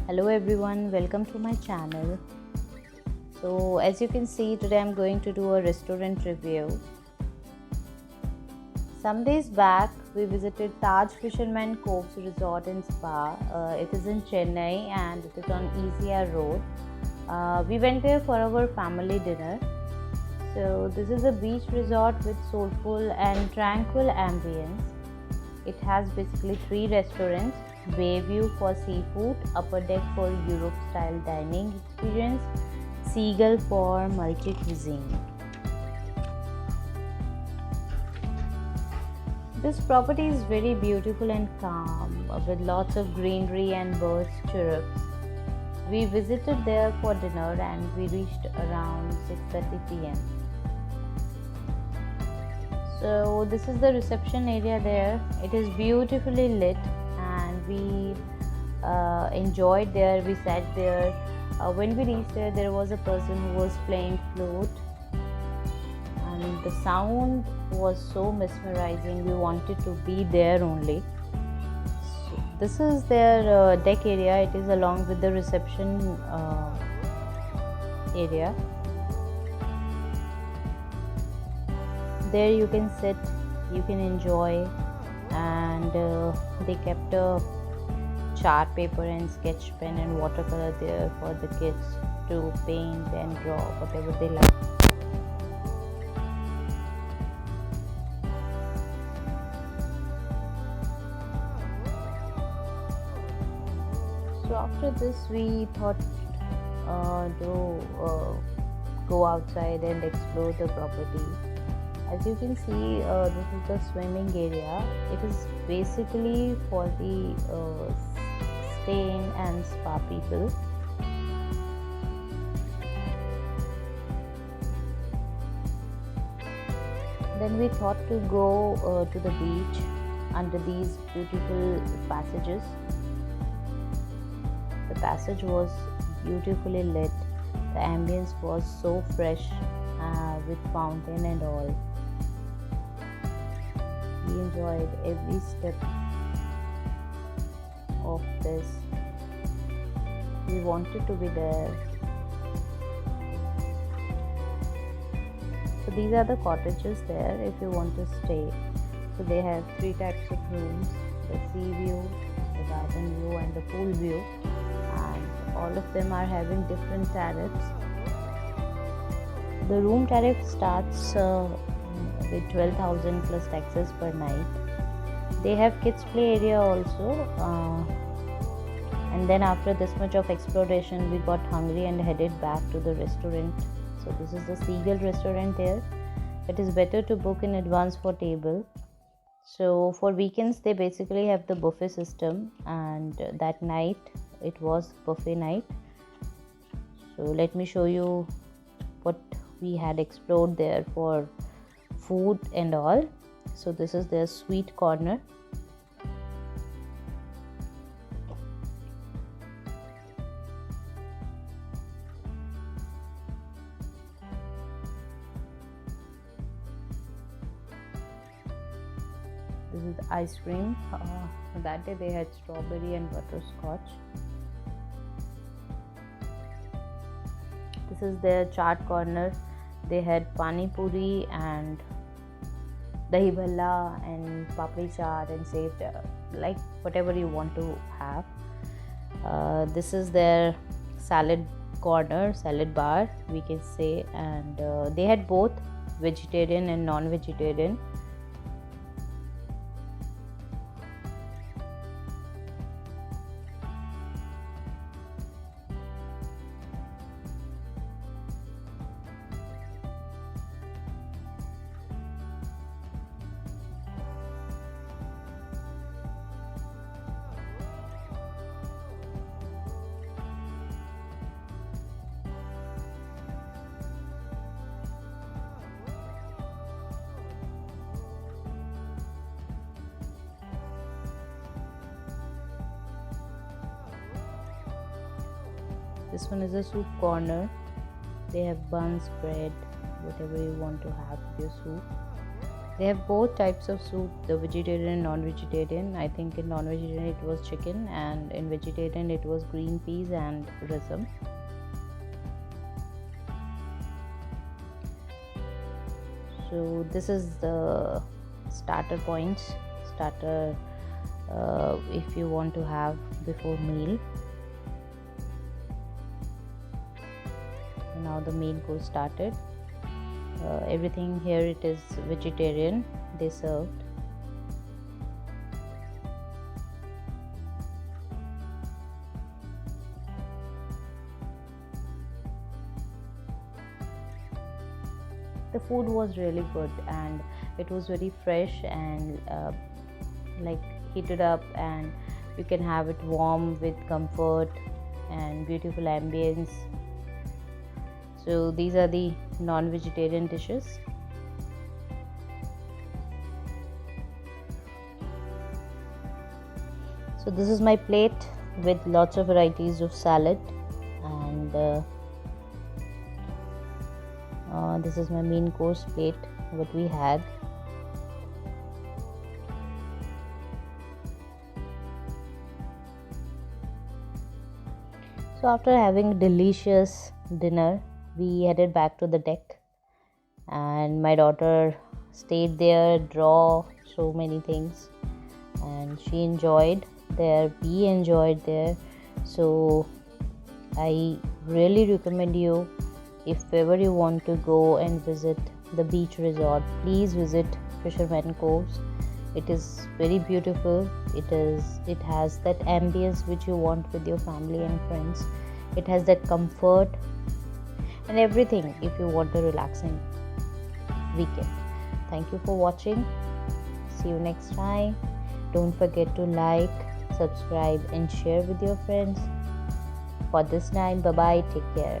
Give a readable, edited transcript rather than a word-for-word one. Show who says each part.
Speaker 1: Hello everyone, welcome to my channel. So as you can see, today I'm going to do a restaurant review. Some days back we visited Taj Fisherman Cove's Resort and Spa. It is in Chennai and it is on ECR Road. We went there for our family dinner. So this is a beach resort with soulful and tranquil ambience. It has basically 3 restaurants: Bayview for seafood, Upper Deck for Europe-style dining experience, Seagull for multi-cuisine. This property is very beautiful and calm, with lots of greenery and birds chirrups. We visited there for dinner and we reached around 6:30 p.m. So this is the reception area there. It is beautifully lit and we enjoyed there. We sat there. When we reached there, there was a person who was playing flute and the sound was so mesmerizing. We wanted to be there only. So this is their deck area. It is along with the reception area. There you can sit, you can enjoy, and they kept a chart paper and sketch pen and watercolor there for the kids to paint and draw whatever they like. So after this we thought to go outside and explore the property. As you can see, this is the swimming area. It is basically for the staying and spa people. Then we thought to go to the beach under these beautiful passages. The passage was beautifully lit. The ambience was so fresh with fountain and all. We enjoyed every step of this. We wanted to be there. So these are the cottages there if you want to stay. So they have 3 types of rooms: the sea view, the garden view and the pool view, and all of them are having different tariffs. The room tariff starts with 12,000 plus taxes per night. They have kids play area also, and then after this much of exploration we got hungry and headed back to the restaurant. So this is the Seagull restaurant there. It is better to book in advance for table. So for weekends they basically have the buffet system, and that night it was buffet night. So let me show you what we had explored there for food and all. So this is their sweet corner. This is the ice cream. That day they had strawberry and butterscotch. This is their chaat corner. They had pani puri and dahi bhalla and papri chaat and saved, like whatever you want to have. This is their salad corner, salad bar we can say, and they had both vegetarian and non-vegetarian. This one is a soup corner. They have buns, bread, whatever you want to have with your soup. They have both types of soup, the vegetarian and non-vegetarian. I think in non-vegetarian it was chicken, and in vegetarian it was green peas and rasam. So this is the starter points, starter if you want to have before meal. Now the main course started. Everything here it is vegetarian they served. The food was really good, and it was very fresh and like heated up, and you can have it warm with comfort and beautiful ambience. So these are the non-vegetarian dishes. So this is my plate with lots of varieties of salad, and this is my main course plate, what we had. So after having a delicious dinner, we headed back to the deck, and my daughter stayed there, draw so many things, and she enjoyed there, we enjoyed there. So I really recommend you, if ever you want to go and visit the beach resort, please visit Fisherman Coves. It is very beautiful. It has that ambience which you want with your family and friends. It has that comfort and everything if you want a relaxing weekend. Thank you for watching. See you next time. Don't forget to like, subscribe and share with your friends. For this time, bye bye, take care.